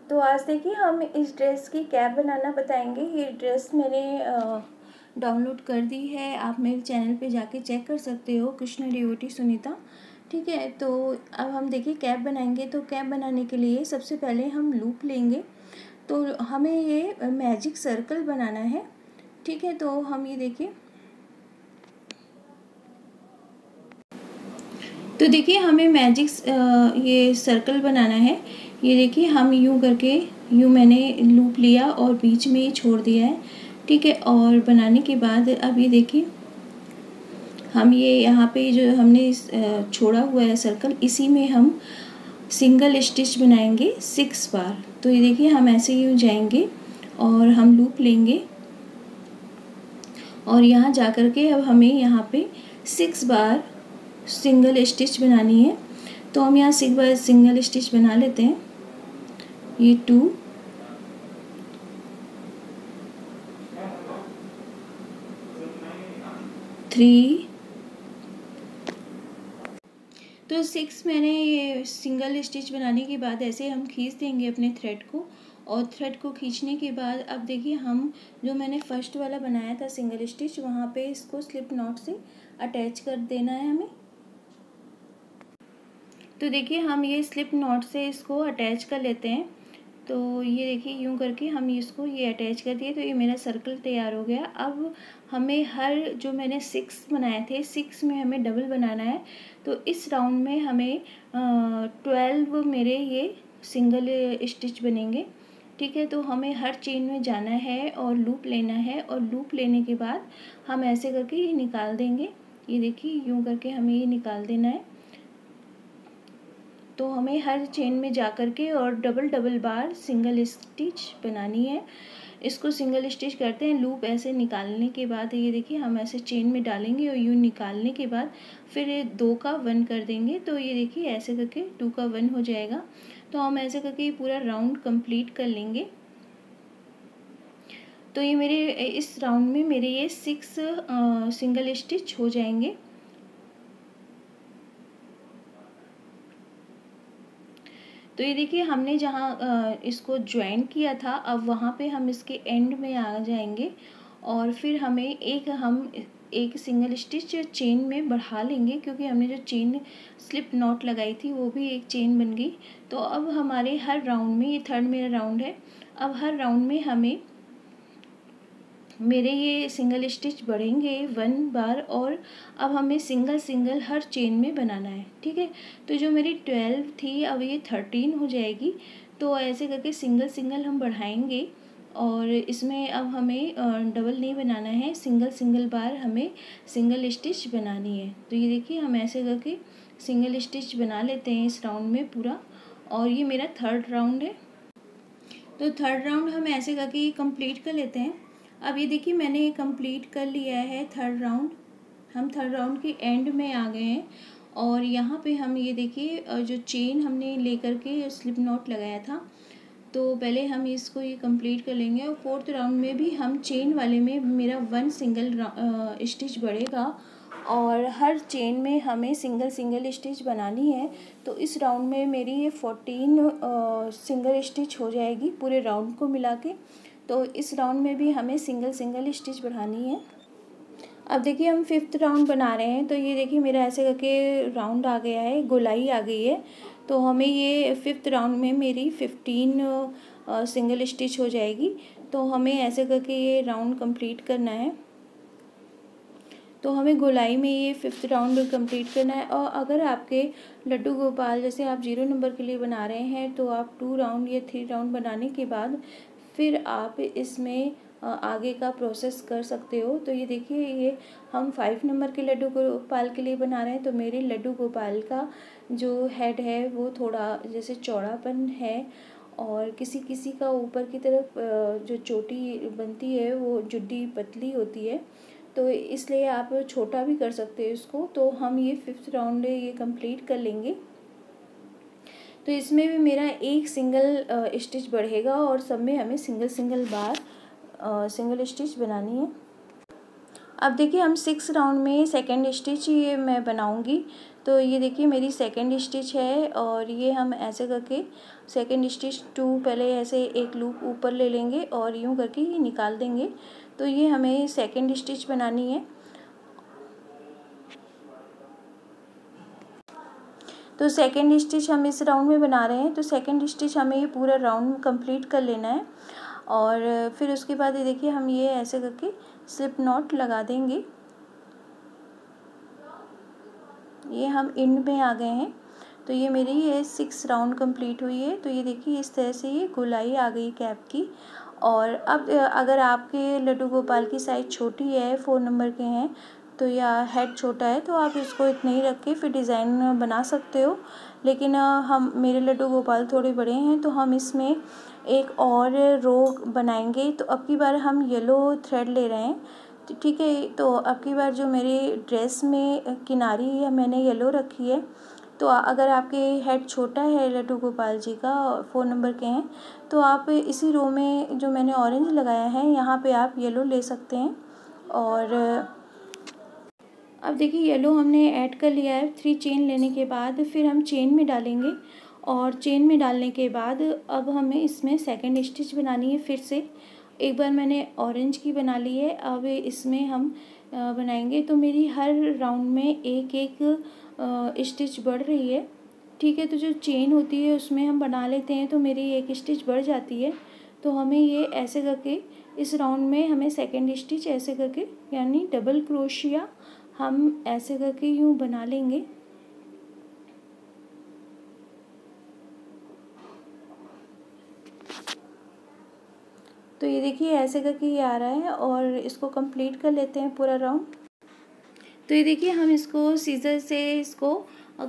तो आज देखिए हम इस ड्रेस की कैप बनाना बताएंगे। ये ड्रेस मैंने डाउनलोड कर दी है, आप मेरे चैनल पे जाके चेक कर सकते हो, कृष्णा डिवोटी सुनीता। ठीक है, तो अब हम देखिए कैप बनाएंगे। तो कैप बनाने के लिए सबसे पहले हम लूप लेंगे। तो हमें ये मैजिक सर्कल बनाना है। ठीक है, तो हम ये देखिए, तो देखिए हमें मैजिक ये सर्कल बनाना है। ये देखिए हम यूँ करके, यूँ मैंने लूप लिया और बीच में ही छोड़ दिया है। ठीक है, और बनाने के बाद अब ये देखिए हम ये यहाँ पे जो हमने छोड़ा हुआ है सर्कल, इसी में हम सिंगल स्टिच बनाएंगे 6 बार। तो ये देखिए हम ऐसे यूँ जाएंगे और हम लूप लेंगे और यहाँ जा कर के अब हमें यहाँ पे 6 बार सिंगल स्टिच बनानी है। तो हम यहाँ 6 बार सिंगल स्टिच बना लेते हैं। ये 2, 3, तो 6 मैंने ये सिंगल स्टिच बनाने के बाद ऐसे हम खींच देंगे अपने थ्रेड को। और थ्रेड को खींचने के बाद अब देखिए हम जो मैंने फर्स्ट वाला बनाया था सिंगल स्टिच, वहाँ पे इसको स्लिप नॉट से अटैच कर देना है हमें। तो देखिए हम ये स्लिप नॉट से इसको अटैच कर लेते हैं। तो ये देखिए यूँ करके हम इसको ये अटैच कर दिए। तो ये मेरा सर्कल तैयार हो गया। अब हमें हर जो मैंने 6 बनाए थे, 6 में हमें डबल बनाना है। तो इस राउंड में हमें 12 मेरे ये सिंगल स्टिच बनेंगे। ठीक है, तो हमें हर चेन में जाना है और लूप लेना है, और लूप लेने के बाद हम ऐसे करके ये निकाल देंगे। ये देखिए यूँ करके हमें ये निकाल देना है। तो हमें हर चेन में जा कर के और डबल डबल बार सिंगल स्टिच बनानी है। इसको सिंगल स्टिच करते हैं। लूप ऐसे निकालने के बाद ये देखिए हम ऐसे चेन में डालेंगे और यूँ निकालने के बाद फिर 2 का 1 कर देंगे। तो ये देखिए ऐसे करके 2 का 1 हो जाएगा। तो हम ऐसे करके ये पूरा राउंड कंप्लीट कर लेंगे। तो ये मेरे इस राउंड में मेरे ये 6 सिंगल स्टिच हो जाएंगे। तो ये देखिए हमने जहाँ इसको ज्वाइन किया था, अब वहाँ पे हम इसके एंड में आ जाएंगे और फिर हमें एक सिंगल स्टिच चेन में बढ़ा लेंगे, क्योंकि हमने जो चेन स्लिप नॉट लगाई थी वो भी एक चेन बन गई। तो अब हमारे हर राउंड में, ये थर्ड मेरा राउंड है, अब हर राउंड में हमें मेरे ये सिंगल स्टिच बढ़ेंगे 1 बार, और अब हमें सिंगल सिंगल हर चेन में बनाना है। ठीक है, तो जो मेरी 12 थी अब ये 13 हो जाएगी। तो ऐसे करके सिंगल सिंगल हम बढ़ाएंगे और इसमें अब हमें डबल नहीं बनाना है, सिंगल सिंगल बार हमें सिंगल स्टिच बनानी है। तो ये देखिए हम ऐसे करके सिंगल स्टिच बना लेते हैं इस राउंड में पूरा, और ये मेरा थर्ड राउंड है। तो थर्ड राउंड हम ऐसे करके ये कंप्लीट कर लेते हैं। अब ये देखिए मैंने ये कंप्लीट कर लिया है थर्ड राउंड। हम थर्ड राउंड के एंड में आ गए हैं और यहाँ पे हम ये देखिए जो चेन हमने लेकर के स्लिप नॉट लगाया था, तो पहले हम इसको ये कंप्लीट कर लेंगे। और फोर्थ राउंड में भी हम चेन वाले में मेरा 1 सिंगल स्टिच बढ़ेगा और हर चेन में हमें सिंगल सिंगल स्टिच बनानी है। तो इस राउंड में मेरी ये 14 सिंगल स्टिच हो जाएगी पूरे राउंड को मिला के। तो इस राउंड में भी हमें सिंगल सिंगल स्टिच बढ़ानी है। अब देखिए हम 5th राउंड बना रहे हैं। तो ये देखिए मेरा ऐसे करके राउंड आ गया है, गोलाई आ गई है। तो हमें ये 5th राउंड में मेरी 15 सिंगल स्टिच हो जाएगी। तो हमें ऐसे करके ये राउंड कंप्लीट करना है। तो हमें गोलाई में ये 5th राउंड कंप्लीट करना है। और अगर आपके लड्डू गोपाल जैसे आप 0 नंबर के लिए बना रहे हैं, तो आप 2 राउंड या 3 राउंड बनाने के बाद फिर आप इसमें आगे का प्रोसेस कर सकते हो। तो ये देखिए ये हम 5 नंबर के लड्डू गोपाल के लिए बना रहे हैं। तो मेरे लड्डू गोपाल का जो हेड है वो थोड़ा जैसे चौड़ापन है, और किसी किसी का ऊपर की तरफ जो चोटी बनती है वो जुड्डी पतली होती है, तो इसलिए आप छोटा भी कर सकते हो इसको। तो हम ये 5th राउंड ये कंप्लीट कर लेंगे। तो इसमें भी मेरा एक सिंगल स्टिच बढ़ेगा और सब में हमें सिंगल सिंगल बार सिंगल स्टिच बनानी है। अब देखिए हम 6 राउंड में सेकंड स्टिच ये मैं बनाऊंगी। तो ये देखिए मेरी सेकंड स्टिच है और ये हम ऐसे करके सेकंड स्टिच 2 पहले ऐसे एक लूप ऊपर ले लेंगे और यूँ करके ये निकाल देंगे। तो ये हमें सेकंड स्टिच बनानी है। तो सेकंड स्टिच हम इस राउंड में बना रहे हैं, तो सेकंड स्टिच हमें ये पूरा राउंड कंप्लीट कर लेना है। और फिर उसके बाद ये देखिए हम ये ऐसे करके स्लिप नॉट लगा देंगे। ये हम एंड में आ गए हैं। तो ये मेरी ये 6 राउंड कंप्लीट हुई है। तो ये देखिए इस तरह से ये गोलाई आ गई कैप की। और अब अगर आपके लड्डू गोपाल की साइज़ छोटी है, 4 नंबर के हैं तो, या हेड छोटा है, तो आप इसको इतना ही रख के फिर डिज़ाइन बना सकते हो। लेकिन मेरे लड्डू गोपाल थोड़े बड़े हैं तो हम इसमें एक और रो बनाएंगे। तो अब की बार हम येलो थ्रेड ले रहे हैं, ठीक है। तो अब की बार जो मेरे ड्रेस में किनारी है मैंने येलो रखी है। तो अगर आपके हेड छोटा है लड्डू गोपाल जी का, 4 नंबर के हैं, तो आप इसी रो में जो मैंने ऑरेंज लगाया है यहाँ पे आप येलो ले सकते हैं। और अब देखिए येलो हमने ऐड कर लिया है। 3 चेन लेने के बाद फिर हम चेन में डालेंगे और चेन में डालने के बाद अब हमें इसमें सेकंड स्टिच बनानी है। फिर से एक बार मैंने ऑरेंज की बना ली है, अब इसमें हम बनाएंगे। तो मेरी हर राउंड में एक एक स्टिच बढ़ रही है, ठीक है। तो जो चेन होती है उसमें हम बना लेते हैं तो मेरी एक स्टिच बढ़ जाती है। तो हमें ये ऐसे करके इस राउंड में हमें सेकंड स्टिच ऐसे करके यानी डबल क्रोशिया हम ऐसे करके यूँ बना लेंगे। तो ये देखिए ऐसे करके ये आ रहा है और इसको कंप्लीट कर लेते हैं पूरा राउंड। तो ये देखिए हम इसको सीजर से इसको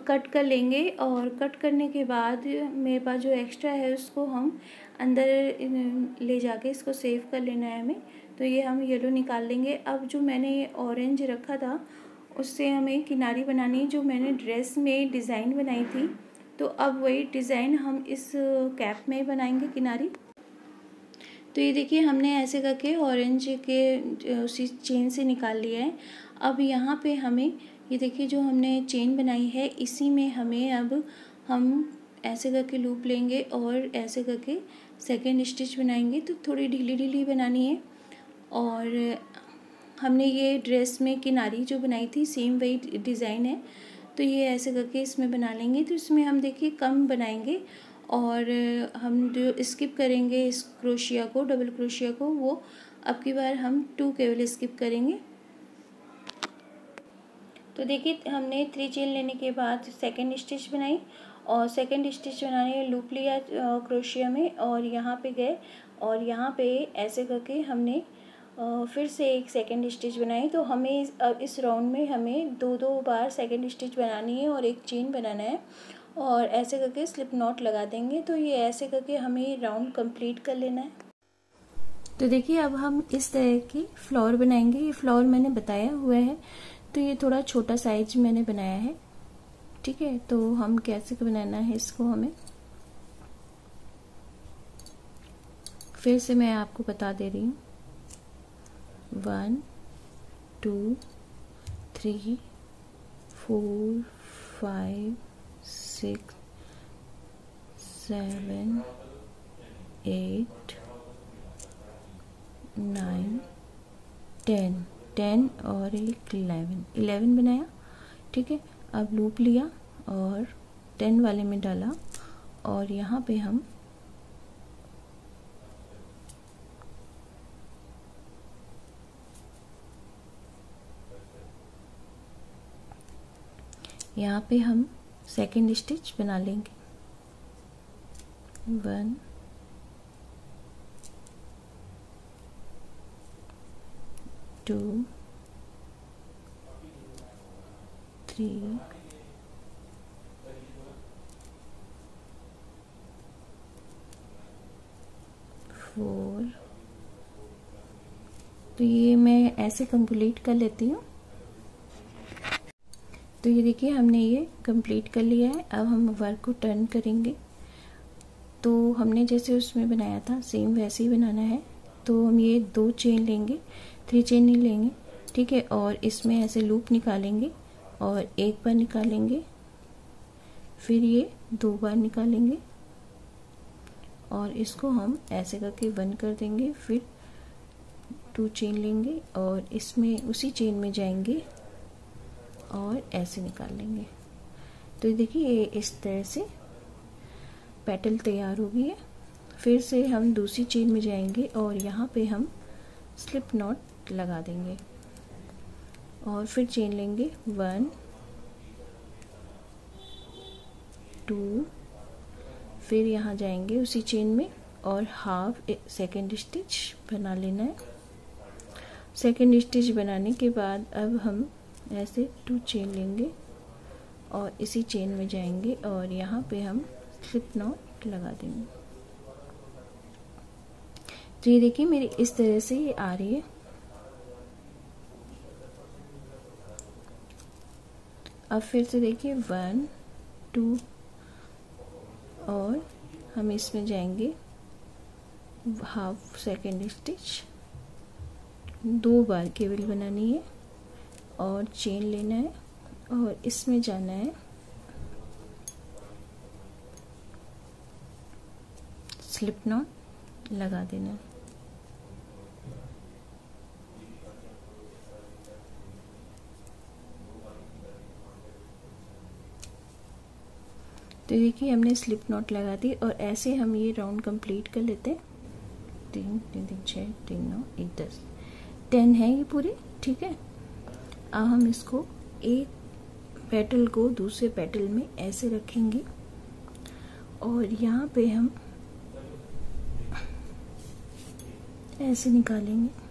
कट कर लेंगे और कट करने के बाद मेरे पास जो एक्स्ट्रा है उसको हम अंदर ले जाके इसको सेव कर लेना है हमें। तो ये हम येलो निकाल लेंगे। अब जो मैंने ऑरेंज रखा था उससे हमें किनारी बनानी है, जो मैंने ड्रेस में डिज़ाइन बनाई थी। तो अब वही डिज़ाइन हम इस कैप में बनाएंगे किनारी। तो ये देखिए हमने ऐसे करके ऑरेंज के उसी चेन से निकाल लिया है। अब यहाँ पे हमें ये देखिए जो हमने चेन बनाई है इसी में हमें अब हम ऐसे करके लूप लेंगे और ऐसे करके सेकंड स्टिच बनाएंगे। तो थोड़ी ढीली ढीली बनानी है। और हमने ये ड्रेस में किनारी जो बनाई थी सेम वही डिज़ाइन है, तो ये ऐसे करके इसमें बना लेंगे। तो इसमें हम देखिए कम बनाएंगे और हम जो स्किप करेंगे इस क्रोशिया को, डबल क्रोशिया को, वो अब की बार हम 2 केवल स्किप करेंगे। तो देखिए हमने 3 चेन लेने के बाद सेकंड स्टिच बनाई और सेकंड स्टिच बनाने लूप लिया क्रोशिया में और यहाँ पे गए और यहाँ पे ऐसे करके हमने फिर से एक सेकंड स्टिच बनाई। तो हमें इस राउंड में हमें 2-2 बार सेकंड स्टिच बनानी है और एक चेन बनाना है और ऐसे करके स्लिप नॉट लगा देंगे। तो ये ऐसे करके हमें राउंड कंप्लीट कर लेना है। तो देखिए अब हम इस तरह की फ्लावर बनाएंगे। ये फ्लावर मैंने बताया हुआ है, तो ये थोड़ा छोटा साइज मैंने बनाया है, ठीक है। तो हम कैसे बनाना है इसको हमें फिर से मैं आपको बता दे रही हूँ। 1 2 3 4 5 6 7 8 9 10 और एक 11 बनाया, ठीक है। अब लूप लिया और 10 वाले में डाला और यहाँ पे हम सेकंड स्टिच बना लेंगे। 1 2 3 4। तो ये मैं ऐसे कंप्लीट कर लेती हूँ। तो ये देखिए हमने ये कंप्लीट कर लिया है। अब हम वर्क को टर्न करेंगे। तो हमने जैसे उसमें बनाया था सेम वैसे ही बनाना है। तो हम ये 2 चेन लेंगे, 3 चेन नहीं लेंगे, ठीक है। और इसमें ऐसे लूप निकालेंगे और एक बार निकालेंगे, फिर ये 2 बार निकालेंगे और इसको हम ऐसे करके बंद कर देंगे। फिर 2 चेन लेंगे और इसमें उसी चेन में जाएंगे और ऐसे निकाल लेंगे। तो देखिए ये इस तरह से पेटल तैयार हो गई है। फिर से हम दूसरी चेन में जाएंगे और यहाँ पे हम स्लिप नॉट लगा देंगे और फिर चेन लेंगे 1 2, फिर यहाँ जाएंगे उसी चेन में और हाफ सेकेंड स्टिच बना लेना है। सेकेंड स्टिच बनाने के बाद अब हम ऐसे 2 चेन लेंगे और इसी चेन में जाएंगे और यहाँ पे हम स्लिप नॉट लगा देंगे। तो ये देखिए मेरी इस तरह से ये आ रही है। अब फिर से देखिए 1 2 और हम इसमें जाएंगे हाफ सेकेंड स्टिच, 2 बार केवल बनानी है और चेन लेना है और इसमें जाना है स्लिप नॉट लगा देना है। तो देखिए हमने स्लिप नॉट लगा दी और ऐसे हम ये राउंड कंप्लीट कर लेते हैं। 3 3 3 6 3 9 1 10 10 है ये पूरे, ठीक है। अब हम इसको एक पेटल को दूसरे पेटल में ऐसे रखेंगे और यहाँ पे हम ऐसे निकालेंगे।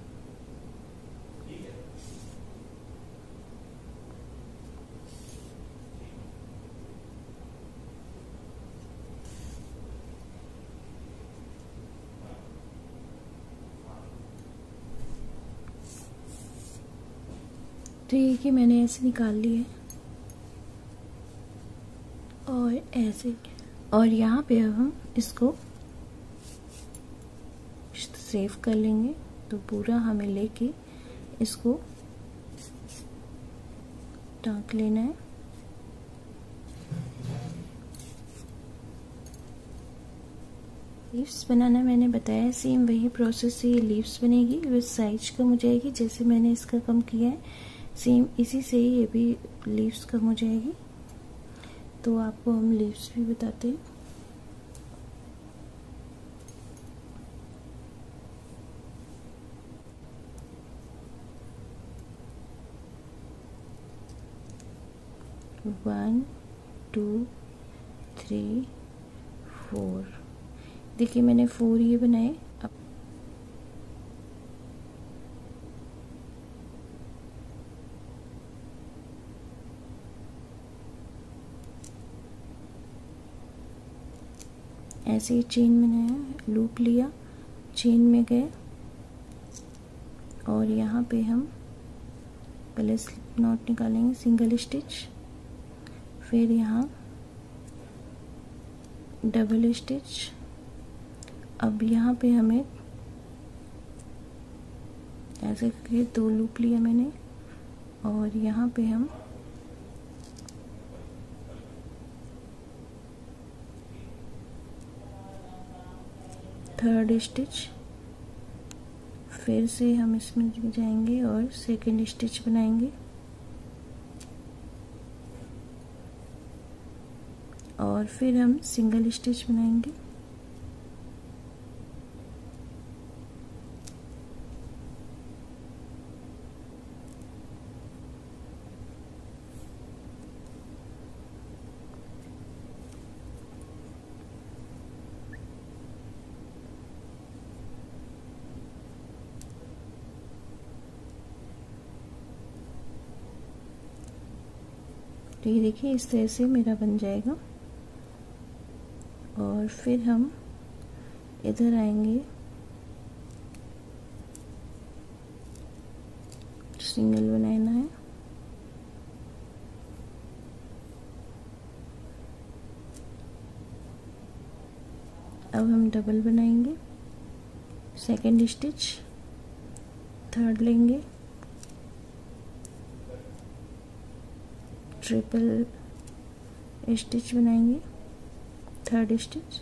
तो ये कि मैंने ऐसे निकाल लिया है और ऐसे, और यहाँ पे अब हम इसको सेव कर लेंगे। तो पूरा हमें लेके इसको टाँक लेना है। लीव्स बनाना मैंने बताया, सेम वही प्रोसेस से ये लीव्स बनेगी, विद साइज कम हो जाएगी। जैसे मैंने इसका कम किया है सेम इसी से ही ये भी लीव्स कम हो जाएगी। तो आपको हम लीव्स भी बताते हैं। वन 2 3 4, देखिए मैंने 4 ये बनाए। अब ऐसे ही चेन बनाया, लूप लिया, चेन में गए और यहाँ पे हम पहले स्लिप नॉट निकालेंगे, सिंगल स्टिच, फिर यहाँ डबल स्टिच। अब यहाँ पे हमें ऐसे करके 2 लूप लिया मैंने और यहाँ पे हम थर्ड स्टिच, फिर से हम इसमें जाएंगे और सेकंड स्टिच बनाएंगे और फिर हम सिंगल स्टिच बनाएंगे। तो ये देखिए इस तरह से मेरा बन जाएगा और फिर हम इधर आएंगे, सिंगल बनाना है, अब हम डबल बनाएंगे, सेकंड स्टिच, थर्ड लेंगे ट्रिपल स्टिच बनाएंगे, थर्ड स्टिच,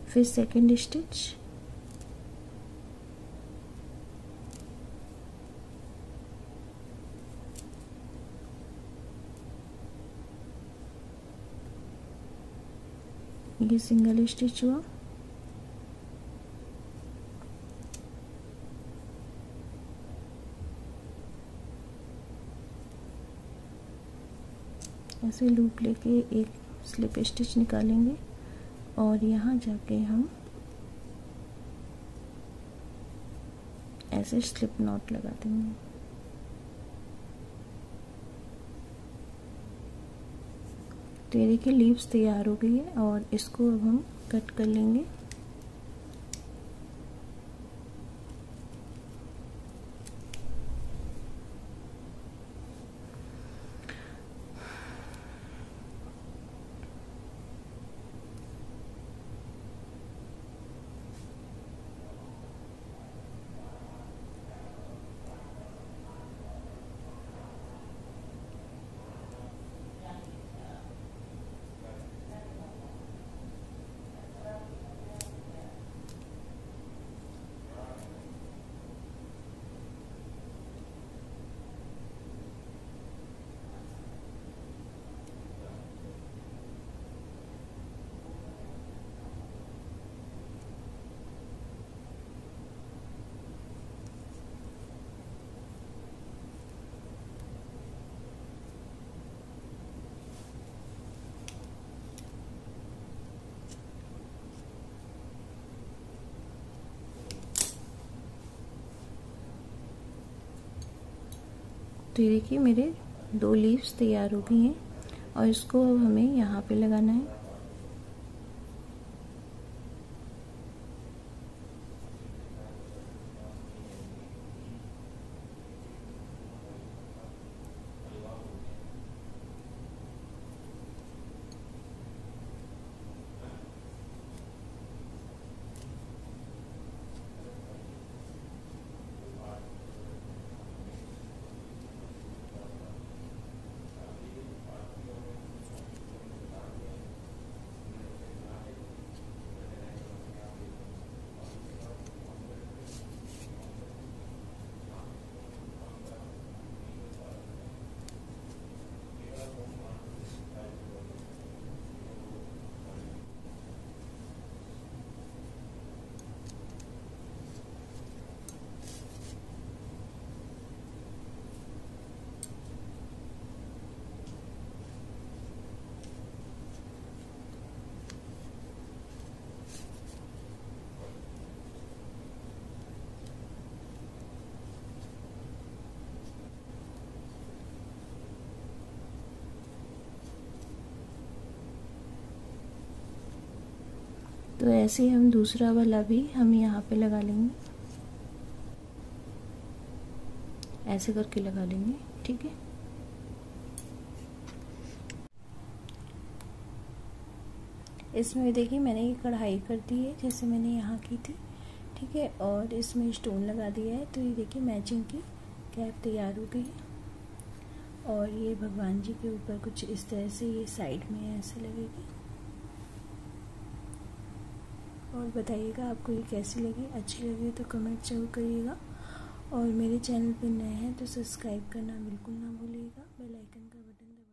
फिर सेकंड स्टिच, ये सिंगल स्टिच हुआ, ऐसे लूप लेके एक स्लिप स्टिच निकालेंगे और यहाँ जाके हम ऐसे स्लिप नॉट लगा देंगे। तो ये देखिए लीव्स तैयार हो गई है और इसको अब हम कट कर लेंगे। तो ये देखिए मेरे 2 लीव्स तैयार हो गई हैं और इसको अब हमें यहाँ पे लगाना है। तो ऐसे हम दूसरा वाला भी हम यहाँ पे लगा लेंगे, ऐसे करके लगा लेंगे। ठीक है, इसमें देखिए मैंने ये कढ़ाई कर दी है जैसे मैंने यहाँ की थी। ठीक है, और इसमें स्टोन लगा दिया है। तो ये देखिए मैचिंग की कैप तैयार हो गई है और ये भगवान जी के ऊपर कुछ इस तरह से ये साइड में ऐसे लगेगी। और बताइएगा आपको ये कैसी लगी, अच्छी लगी तो कमेंट जरूर करिएगा और मेरे चैनल पे नए हैं तो सब्सक्राइब करना बिल्कुल ना भूलिएगा, बेल आइकन का बटन